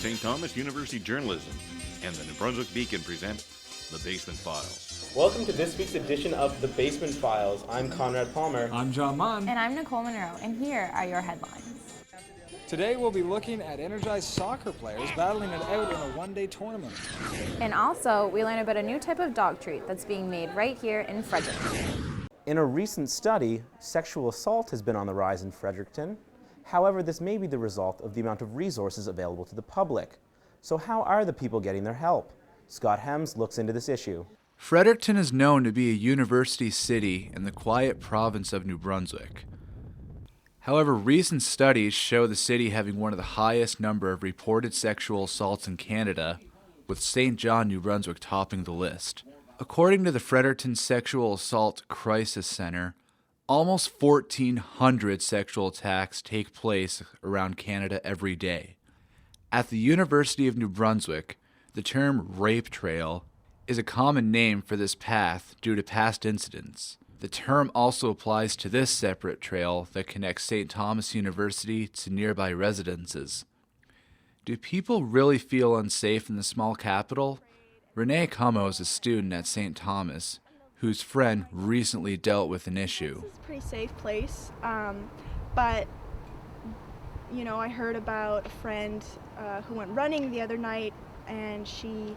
St. Thomas University Journalism and the New Brunswick Beacon present The Basement Files. Welcome to this week's edition of The Basement Files. I'm Conrad Palmer. I'm John Munn. And I'm Nicole Monroe, and here are your headlines. Today we'll be looking at energized soccer players battling it out in a one-day tournament. And also, we learn about a new type of dog treat that's being made right here in Fredericton. In a recent study, sexual assault has been on the rise in Fredericton. However, this may be the result of the amount of resources available to the public. So how are the people getting their help? Scott Hems looks into this issue. Fredericton is known to be a university city in the quiet province of New Brunswick. However, recent studies show the city having one of the highest number of reported sexual assaults in Canada, with St. John, New Brunswick topping the list. According to the Fredericton Sexual Assault Crisis Center, almost 1,400 sexual attacks take place around Canada every day. At the University of New Brunswick, the term rape trail is a common name for this path due to past incidents. The term also applies to this separate trail that connects St. Thomas University to nearby residences. Do people really feel unsafe in the small capital? Renee Como is a student at St. Thomas, whose friend recently dealt with an issue. It's a pretty safe place, but I heard about a friend who went running the other night, and she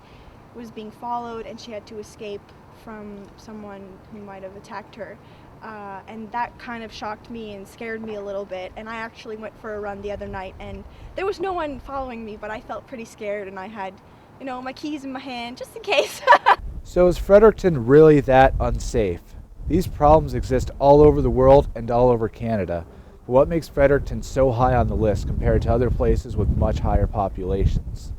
was being followed and she had to escape from someone who might have attacked her, and that kind of shocked me and scared me a little bit. And I actually went for a run the other night and there was no one following me, but I felt pretty scared, and I had my keys in my hand just in case. So is Fredericton really that unsafe? These problems exist all over the world and all over Canada. But what makes Fredericton so high on the list compared to other places with much higher populations?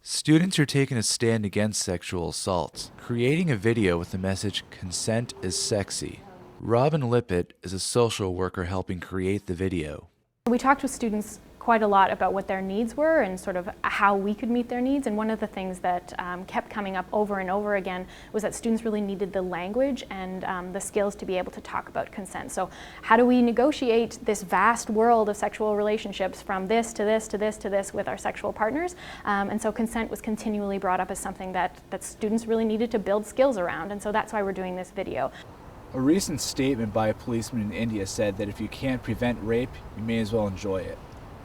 Students are taking a stand against sexual assaults, creating a video with the message, "Consent is sexy." Robin Lippett is a social worker helping create the video. We talked with students quite a lot about what their needs were and sort of how we could meet their needs, and one of the things that kept coming up over and over again was that students really needed the language and the skills to be able to talk about consent. So how do we negotiate this vast world of sexual relationships from this to this to this to this with our sexual partners? And so consent was continually brought up as something that students really needed to build skills around, and so that's why we're doing this video. A recent statement by a policeman in India said that if you can't prevent rape, you may as well enjoy it.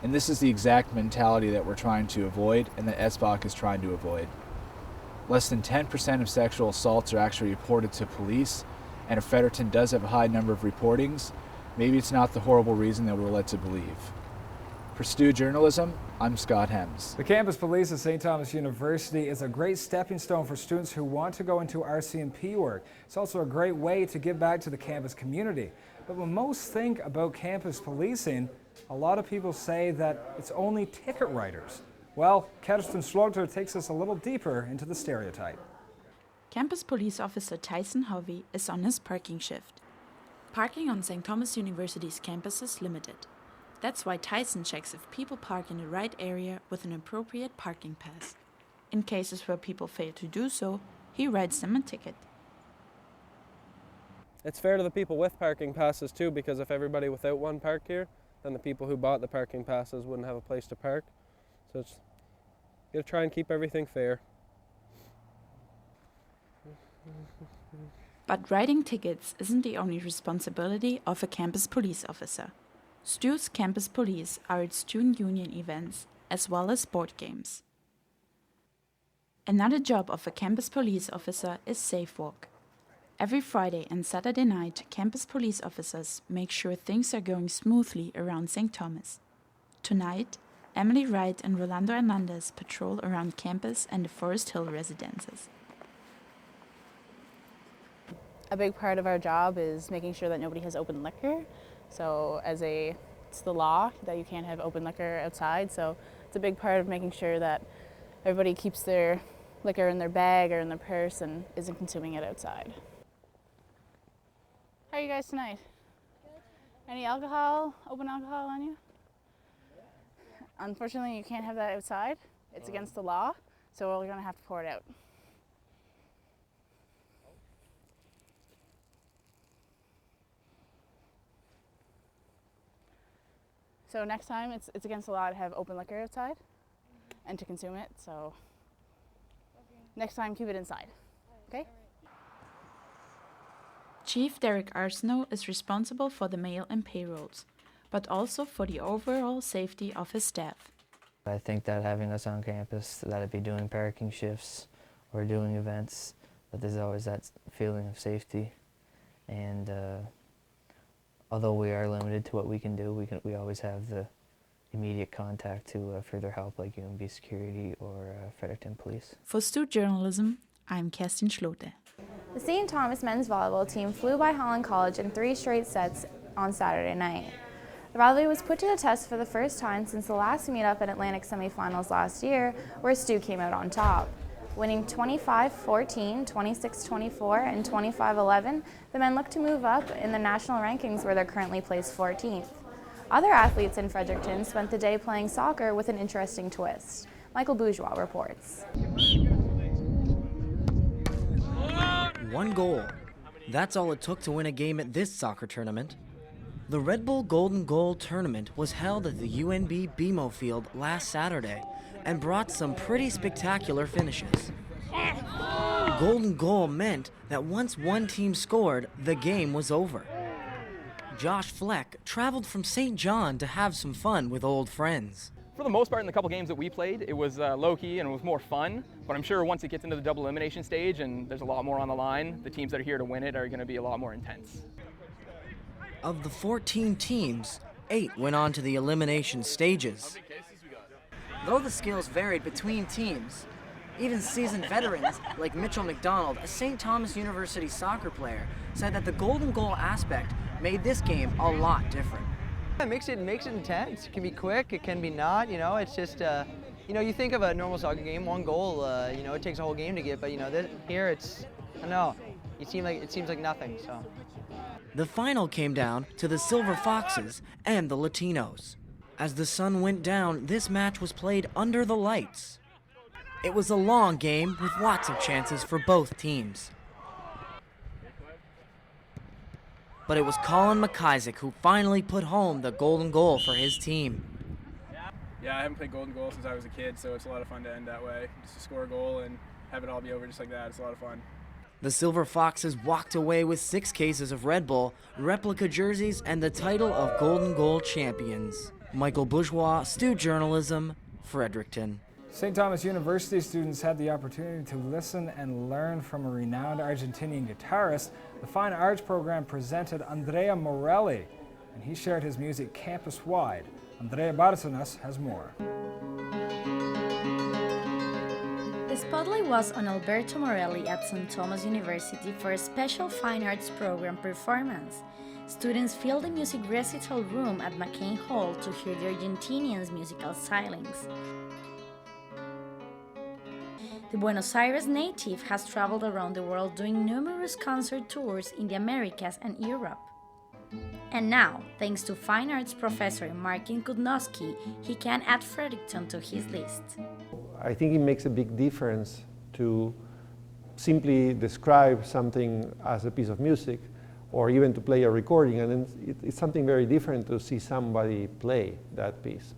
And this is the exact mentality that we're trying to avoid and that SBOC is trying to avoid. Less than 10% of sexual assaults are actually reported to police, and if Fredericton does have a high number of reportings, maybe it's not the horrible reason that we're led to believe. For Stu Journalism, I'm Scott Hems. The campus police at St. Thomas University is a great stepping stone for students who want to go into RC&P work. It's also a great way to give back to the campus community. But when most think about campus policing, a lot of people say that it's only ticket writers. Well, Kerstin Slaughter takes us a little deeper into the stereotype. Campus Police Officer Tyson Hovey is on his parking shift. Parking on St. Thomas University's campus is limited. That's why Tyson checks if people park in the right area with an appropriate parking pass. In cases where people fail to do so, he writes them a ticket. It's fair to the people with parking passes too, because if everybody without one park here, then the people who bought the parking passes wouldn't have a place to park. So it's got to try and keep everything fair. But writing tickets isn't the only responsibility of a campus police officer. Stu's campus police are at student union events as well as board games. Another job of a campus police officer is safe walk. Every Friday and Saturday night, campus police officers make sure things are going smoothly around St. Thomas. Tonight, Emily Wright and Rolando Hernandez patrol around campus and the Forest Hill residences. A big part of our job is making sure that nobody has open liquor. So it's the law that you can't have open liquor outside. So it's a big part of making sure that everybody keeps their liquor in their bag or in their purse and isn't consuming it outside. How are you guys tonight? Good. Any alcohol, open alcohol on you? Unfortunately, you can't have that outside. It's against the law, so we're going to have to pour it out. So next time, it's against the law to have open liquor outside. and to consume it. So next time, keep it inside. Okay? Chief Derek Arsenault is responsible for the mail and payrolls, but also for the overall safety of his staff. I think that having us on campus, that it be doing parking shifts or doing events, that there's always that feeling of safety. And although we are limited to what we can do, we always have the immediate contact to further help, like UMB Security or Fredericton Police. For Stu Journalism, I'm Kerstin Schlote. The St. Thomas men's volleyball team flew by Holland College in 3 straight sets on Saturday night. The rivalry was put to the test for the first time since the last meetup in Atlantic semifinals last year, where Stu came out on top. Winning 25-14, 26-24, and 25-11, the men look to move up in the national rankings where they're currently placed 14th. Other athletes in Fredericton spent the day playing soccer with an interesting twist. Michael Bourgeois reports. 1 goal. That's all it took to win a game at this soccer tournament. The Red Bull Golden Goal tournament was held at the UNB BMO field last Saturday and brought some pretty spectacular finishes. Golden goal meant that once one team scored, the game was over. Josh Fleck traveled from St. John to have some fun with old friends. For the most part, in the couple games that we played, it was low-key and it was more fun. But I'm sure once it gets into the double elimination stage and there's a lot more on the line, the teams that are here to win it are going to be a lot more intense. Of the 14 teams, 8 went on to the elimination stages. Though the skills varied between teams, even seasoned veterans like Mitchell McDonald, a St. Thomas University soccer player, said that the golden goal aspect made this game a lot different. It makes it intense. It can be quick, it can be not, it's just, you think of a normal soccer game, 1 goal, it takes a whole game to get, but here it's, I don't know, it seems like nothing, so. The final came down to the Silver Foxes and the Latinos. As the sun went down, this match was played under the lights. It was a long game with lots of chances for both teams. But it was Colin McIsaac who finally put home the golden goal for his team. Yeah, I haven't played golden goal since I was a kid, so it's a lot of fun to end that way. Just to score a goal and have it all be over just like that, it's a lot of fun. The Silver Foxes walked away with 6 cases of Red Bull, replica jerseys, and the title of Golden Goal champions. Michael Bourgeois, Stu Journalism, Fredericton. St. Thomas University students had the opportunity to listen and learn from a renowned Argentinian guitarist. The Fine Arts program presented Andrea Morelli, and he shared his music campus-wide. Andrea Bárcenas has more. The spotlight was on Alberto Morelli at St. Thomas University for a special Fine Arts program performance. Students filled the music recital room at McCain Hall to hear the Argentinians' musical stylings. The Buenos Aires native has traveled around the world doing numerous concert tours in the Americas and Europe. And now, thanks to Fine Arts professor Martin Kudnowski, he can add Fredericton to his list. I think it makes a big difference to simply describe something as a piece of music or even to play a recording, and then it's something very different to see somebody play that piece.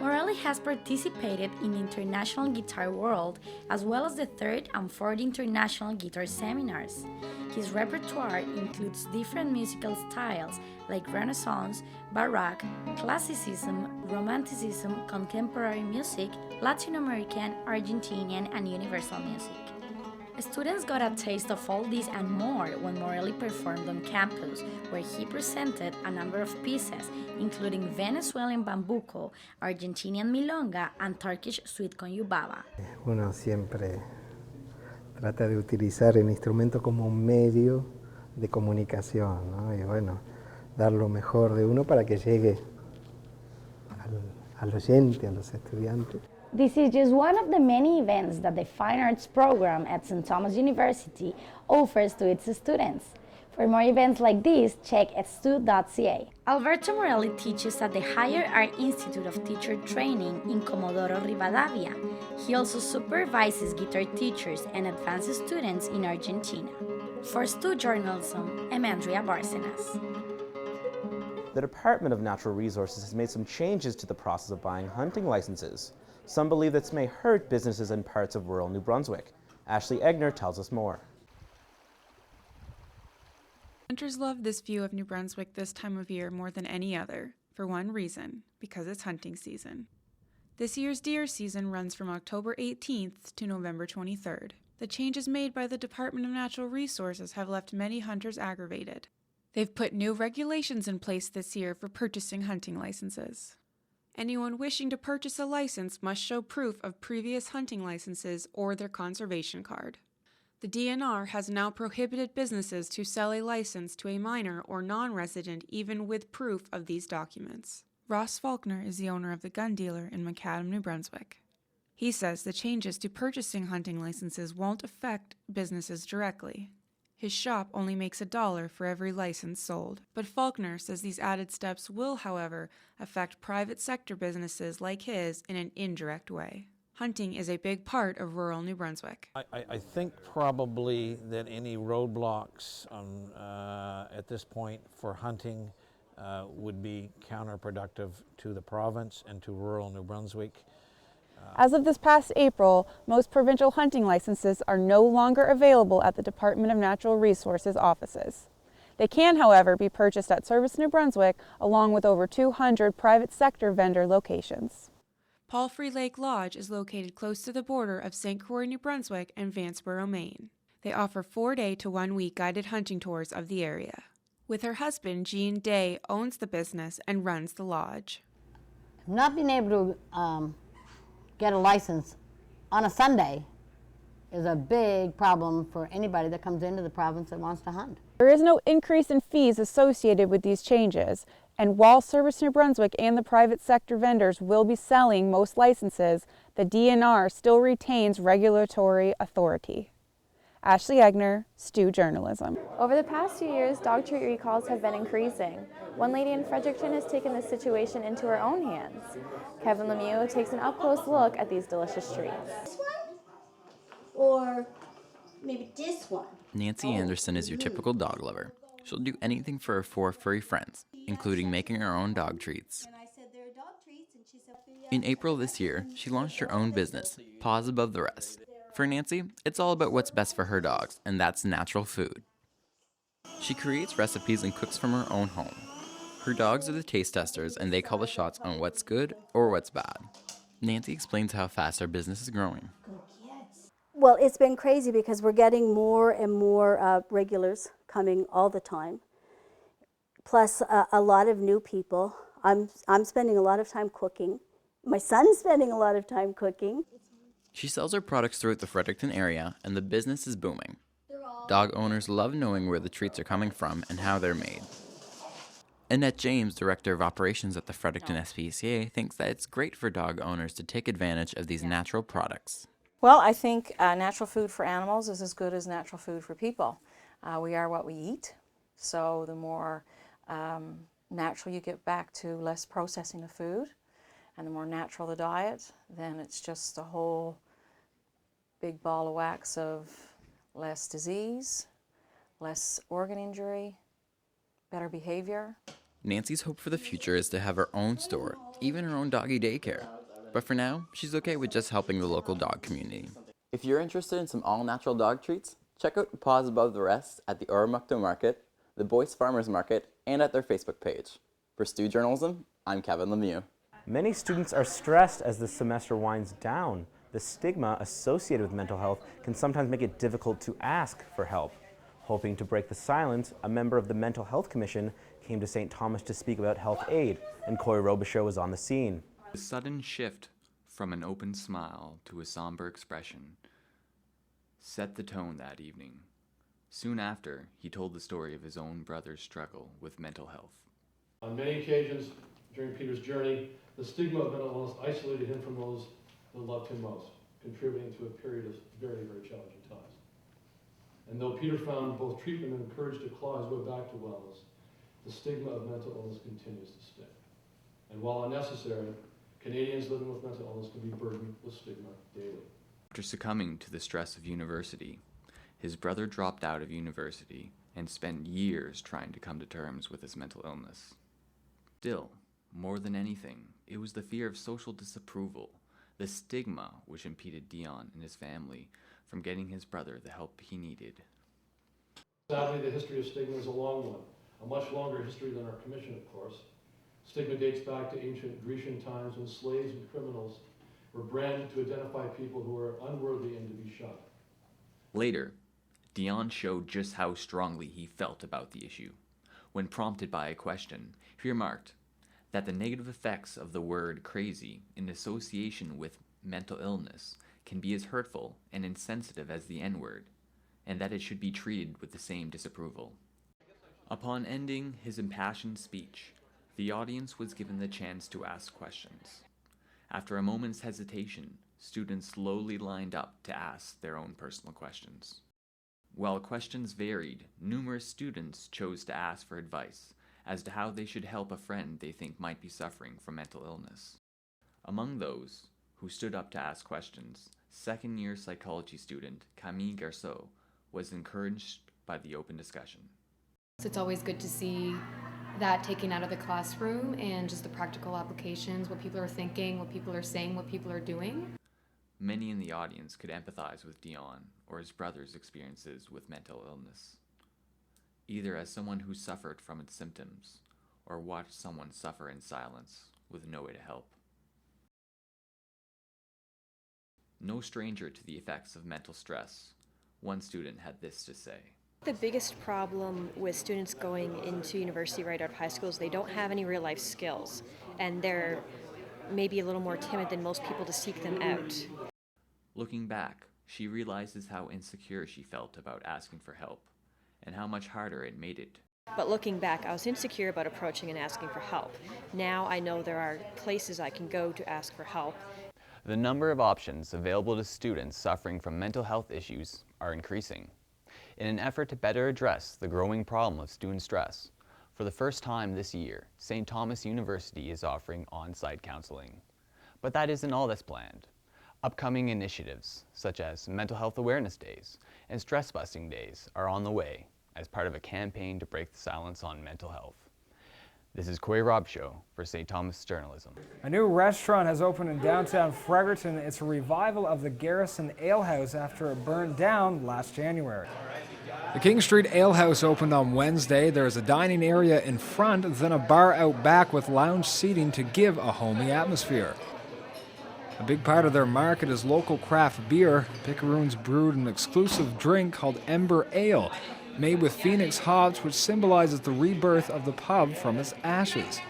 Morelli has participated in the international guitar world as well as the 3rd and 4th international guitar seminars. His repertoire includes different musical styles like Renaissance, Baroque, Classicism, Romanticism, contemporary music, Latin American, Argentinian, and universal music. Students got a taste of all this and more when Morelli performed on campus, where he presented a number of pieces, including Venezuelan bambuco, Argentinian milonga, and Turkish sweet con yubaba. Uno siempre trata de utilizar el instrumento como un medio de comunicación, ¿no? Y bueno, dar lo mejor de uno para que llegue al oyente, a los estudiantes. This is just one of the many events that the Fine Arts program at St. Thomas University offers to its students. For more events like this, check stu.ca. Alberto Morelli teaches at the Higher Art Institute of Teacher Training in Comodoro Rivadavia. He also supervises guitar teachers and advanced students in Argentina. For Stu Journalism, I'm Andrea Bárcenas. The Department of Natural Resources has made some changes to the process of buying hunting licenses. Some believe this may hurt businesses in parts of rural New Brunswick. Ashley Egner tells us more. Hunters love this view of New Brunswick this time of year more than any other, for one reason, because it's hunting season. This year's deer season runs from October 18th to November 23rd. The changes made by the Department of Natural Resources have left many hunters aggravated. They've put new regulations in place this year for purchasing hunting licenses. Anyone wishing to purchase a license must show proof of previous hunting licenses or their conservation card. The DNR has now prohibited businesses to sell a license to a minor or non-resident even with proof of these documents. Ross Faulkner is the owner of the gun dealer in Macadam, New Brunswick. He says the changes to purchasing hunting licenses won't affect businesses directly. His shop only makes $1 for every license sold. But Faulkner says these added steps will, however, affect private sector businesses like his in an indirect way. Hunting is a big part of rural New Brunswick. I think probably that any roadblocks at this point for hunting would be counterproductive to the province and to rural New Brunswick. As of this past April, most provincial hunting licenses are no longer available at the Department of Natural Resources offices. They can, however, be purchased at Service New Brunswick along with over 200 private sector vendor locations. Palfrey Lake Lodge is located close to the border of St. Croix, New Brunswick and Vanceboro, Maine. They offer 4-day to 1-week guided hunting tours of the area. With her husband, Jean Day owns the business and runs the lodge. Not being able to get a license on a Sunday is a big problem for anybody that comes into the province that wants to hunt. There is no increase in fees associated with these changes, and while Service New Brunswick and the private sector vendors will be selling most licenses, the DNR still retains regulatory authority. Ashley Egner, Stu Journalism. Over the past few years, dog treat recalls have been increasing. One lady in Fredericton has taken this situation into her own hands. Kevin Lemieux takes an up-close look at these delicious treats. This one? Or maybe this one? Nancy Anderson is your typical dog lover. She'll do anything for her 4 furry friends, including making her own dog treats. In April this year, she launched her own business, Paws Above the Rest. For Nancy, it's all about what's best for her dogs, and that's natural food. She creates recipes and cooks from her own home. Her dogs are the taste testers, and they call the shots on what's good or what's bad. Nancy explains how fast her business is growing. Well, it's been crazy because we're getting more and more regulars coming all the time, plus a lot of new people. I'm spending a lot of time cooking. My son's spending a lot of time cooking. She sells her products throughout the Fredericton area, and the business is booming. Dog owners love knowing where the treats are coming from and how they're made. Annette James, Director of Operations at the Fredericton SPCA, thinks that it's great for dog owners to take advantage of these natural products. Well, I think natural food for animals is as good as natural food for people. We are what we eat, so the more natural you get back to less processing of food, and the more natural the diet, then it's just a whole big ball of wax of less disease, less organ injury, better behavior. Nancy's hope for the future is to have her own store, even her own doggy daycare. But for now, she's okay with just helping the local dog community. If you're interested in some all-natural dog treats, check out Paws Above the Rest at the Oromocto Market, the Boyce Farmers Market, and at their Facebook page. For Stu Journalism, I'm Kevin Lemieux. Many students are stressed as the semester winds down. The stigma associated with mental health can sometimes make it difficult to ask for help. Hoping to break the silence, a member of the Mental Health Commission came to St. Thomas to speak about health aid, and Corey Robichaud was on the scene. A sudden shift from an open smile to a somber expression set the tone that evening. Soon after, he told the story of his own brother's struggle with mental health. On many occasions during Peter's journey, the stigma of mental illness isolated him from those that loved him most, contributing to a period of very, very challenging times. And though Peter found both treatment and courage to claw his way back to wellness, the stigma of mental illness continues to stick. And while unnecessary, Canadians living with mental illness can be burdened with stigma daily. After succumbing to the stress of university, his brother dropped out of university and spent years trying to come to terms with his mental illness. Still, more than anything, it was the fear of social disapproval, the stigma which impeded Dion and his family from getting his brother the help he needed. Sadly, the history of stigma is a long one, a much longer history than our commission, of course. Stigma dates back to ancient Grecian times when slaves and criminals were branded to identify people who were unworthy and to be shunned. Later, Dion showed just how strongly he felt about the issue. When prompted by a question, he remarked that the negative effects of the word crazy in association with mental illness can be as hurtful and insensitive as the N-word, and that it should be treated with the same disapproval. Upon ending his impassioned speech, the audience was given the chance to ask questions. After a moment's hesitation, students slowly lined up to ask their own personal questions. While questions varied, numerous students chose to ask for advice as to how they should help a friend they think might be suffering from mental illness. Among those who stood up to ask questions, second-year psychology student Camille Garceau was encouraged by the open discussion. It's always good to see that taken out of the classroom and just the practical applications, what people are thinking, what people are saying, what people are doing. Many in the audience could empathize with Dion or his brother's experiences with mental illness, either as someone who suffered from its symptoms or watched someone suffer in silence with no way to help. No stranger to the effects of mental stress, one student had this to say. The biggest problem with students going into university right out of high school is they don't have any real life skills, and they're maybe a little more timid than most people to seek them out. Looking back, she realizes how insecure she felt about asking for help, and how much harder it made it. But looking back, I was insecure about approaching and asking for help. Now I know there are places I can go to ask for help. The number of options available to students suffering from mental health issues are increasing. In an effort to better address the growing problem of student stress, for the first time this year, St. Thomas University is offering on-site counseling. But that isn't all that's planned. Upcoming initiatives, such as Mental Health Awareness Days and Stress Busting Days, are on the way as part of a campaign to break the silence on mental health. This is Corey Robshow for St. Thomas Journalism. A new restaurant has opened in downtown Fredericton. It's a revival of the Garrison Ale House after it burned down last January. The King Street Ale House opened on Wednesday. There is a dining area in front, then a bar out back with lounge seating to give a homey atmosphere. A big part of their market is local craft beer. Picaroons brewed an exclusive drink called Ember Ale, made with Phoenix hops, which symbolizes the rebirth of the pub from its ashes.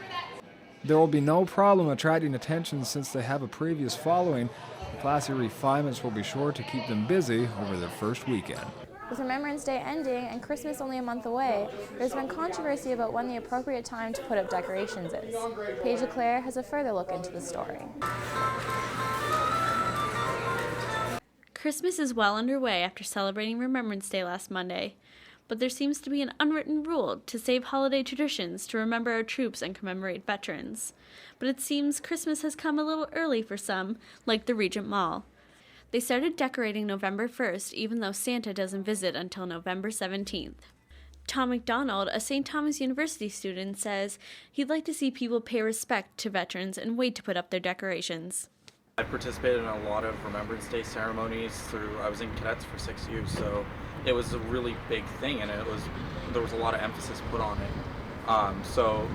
There will be no problem attracting attention since they have a previous following. The classy refinements will be sure to keep them busy over their first weekend. With Remembrance Day ending and Christmas only a month away, there's been controversy about when the appropriate time to put up decorations is. Paige LeClaire has a further look into the story. Christmas is well underway after celebrating Remembrance Day last Monday, but there seems to be an unwritten rule to save holiday traditions to remember our troops and commemorate veterans. But it seems Christmas has come a little early for some, like the Regent Mall. They started decorating November 1st, even though Santa doesn't visit until November 17th. Tom McDonald, a St. Thomas University student, says he'd like to see people pay respect to veterans and wait to put up their decorations. I participated in a lot of Remembrance Day ceremonies I was in cadets for 6 years, so it was a really big thing, and there was a lot of emphasis put on it. So,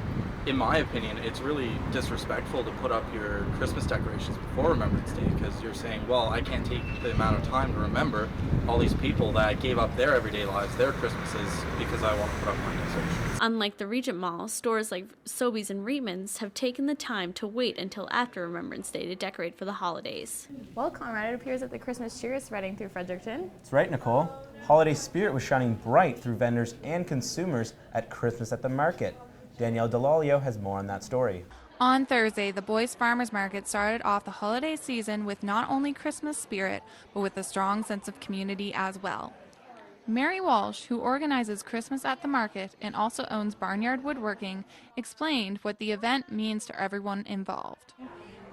in my opinion, it's really disrespectful to put up your Christmas decorations before Remembrance Day, because you're saying, well, I can't take the amount of time to remember all these people that gave up their everyday lives, their Christmases, because I want to put up my decorations. Unlike the Regent Mall, stores like Sobeys and Reitman's have taken the time to wait until after Remembrance Day to decorate for the holidays. Well, Conrad, it appears that the Christmas cheer is spreading through Fredericton. That's right, Nicole. Holiday spirit was shining bright through vendors and consumers at Christmas at the Market. Danielle Delalio has more on that story. On Thursday, the Boys Farmers Market started off the holiday season with not only Christmas spirit, but with a strong sense of community as well. Mary Walsh, who organizes Christmas at the Market and also owns Barnyard Woodworking, explained what the event means to everyone involved.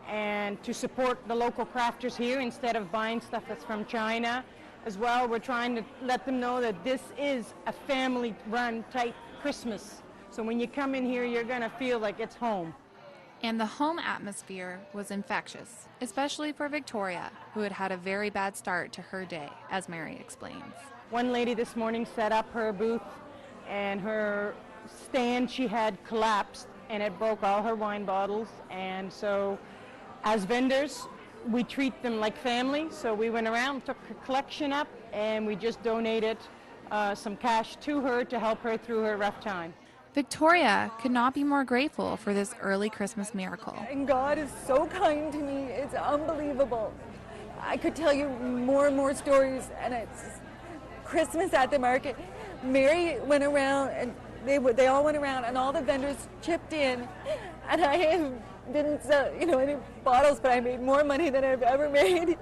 And to support the local crafters here instead of buying stuff that's from China. As well, we're trying to let them know that this is a family-run type Christmas. So when you come in here, you're going to feel like it's home. And the home atmosphere was infectious, especially for Victoria, who had had a very bad start to her day, as Mary explains. One lady this morning set up her booth, and her stand she had collapsed, and it broke all her wine bottles. And so as vendors, we treat them like family. So we went around, took her collection up, and we just donated some cash to her to help her through her rough time. Victoria could not be more grateful for this early Christmas miracle. And God is so kind to me, it's unbelievable. I could tell you more and more stories, and it's Christmas at the market. Mary went around, and they all went around, and all the vendors chipped in, and I didn't sell, any bottles, but I made more money than I've ever made.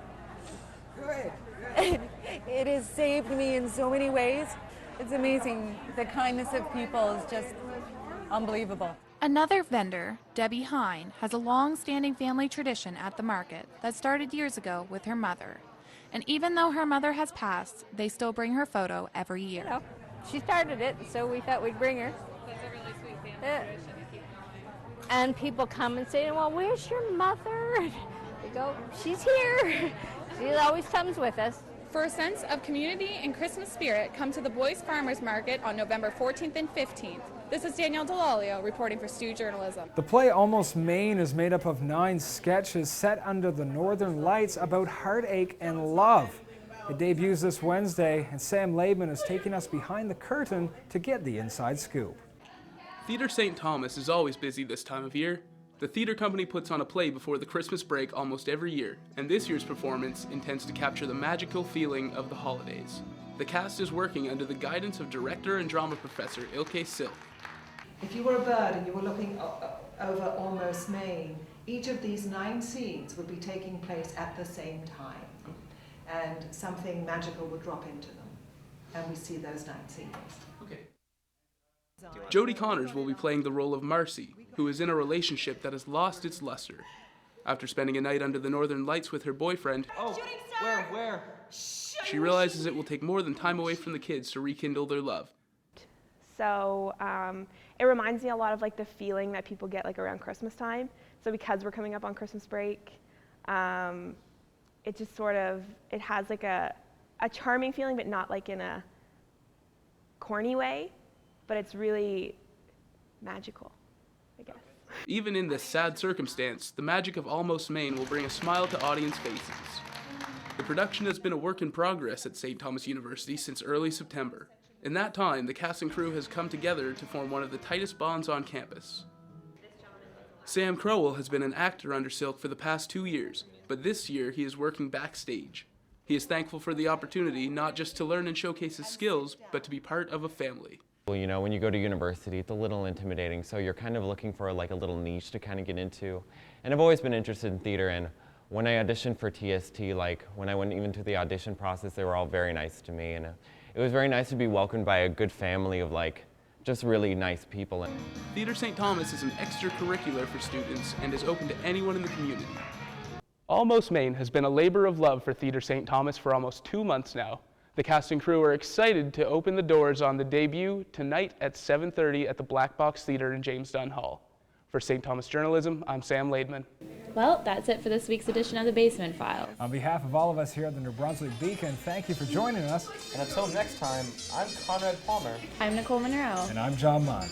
Good. It has saved me in so many ways. It's amazing. The kindness of people is just unbelievable. Another vendor, Debbie Hine, has a long-standing family tradition at the market that started years ago with her mother. And even though her mother has passed, they still bring her photo every year. She started it, so we thought we'd bring her. That's a really sweet family tradition to keep. And people come and say, well, where's your mother? We go, she's here. She always comes with us. For a sense of community and Christmas spirit, come to the Boys Farmers Market on November 14th and 15th. This is Danielle Delalio reporting for Stu Journalism. The play Almost Maine is made up of 9 sketches set under the northern lights about heartache and love. It debuts this Wednesday, and Sam Laidman is taking us behind the curtain to get the inside scoop. Theatre St. Thomas is always busy this time of year. The theatre company puts on a play before the Christmas break almost every year, and this year's performance intends to capture the magical feeling of the holidays. The cast is working under the guidance of director and drama professor Ilke Silk. If you were a bird and you were looking over Almost Maine, each of these 9 scenes would be taking place at the same time, and something magical would drop into them, and we see those 9 scenes. Okay. Jodie Connors will be playing the role of Marcy, who is in a relationship that has lost its luster. After spending a night under the northern lights with her boyfriend, Where? she realizes it will take more than time away from the kids to rekindle their love. So it reminds me a lot of like the feeling that people get like around Christmas time. So because we're coming up on Christmas break, it just sort of, it has like a charming feeling, but not like in a corny way, but it's really magical, I guess. Even in this sad circumstance, the magic of Almost Maine will bring a smile to audience faces. The production has been a work in progress at St. Thomas University since early September. In that time, the cast and crew has come together to form one of the tightest bonds on campus. Sam Crowell has been an actor under Silk for the past 2 years, but this year he is working backstage. He is thankful for the opportunity not just to learn and showcase his skills, but to be part of a family. Well, you know, when you go to university, it's a little intimidating, so you're kind of looking for like a little niche to kind of get into. And I've always been interested in theater, and when I auditioned for TST, like when I went even to the audition process, they were all very nice to me, and it was very nice to be welcomed by a good family of like just really nice people. Theatre St. Thomas is an extracurricular for students and is open to anyone in the community. Almost Maine has been a labor of love for Theatre St. Thomas for almost 2 months now. The cast and crew are excited to open the doors on the debut tonight at 7:30 at the Black Box Theatre in James Dunn Hall. For St. Thomas Journalism, I'm Sam Laidman. Well, that's it for this week's edition of the Basement Files. On behalf of all of us here at the New Brunswick Beacon, thank you for joining us. And until next time, I'm Conrad Palmer. I'm Nicole Monroe. And I'm John Munn.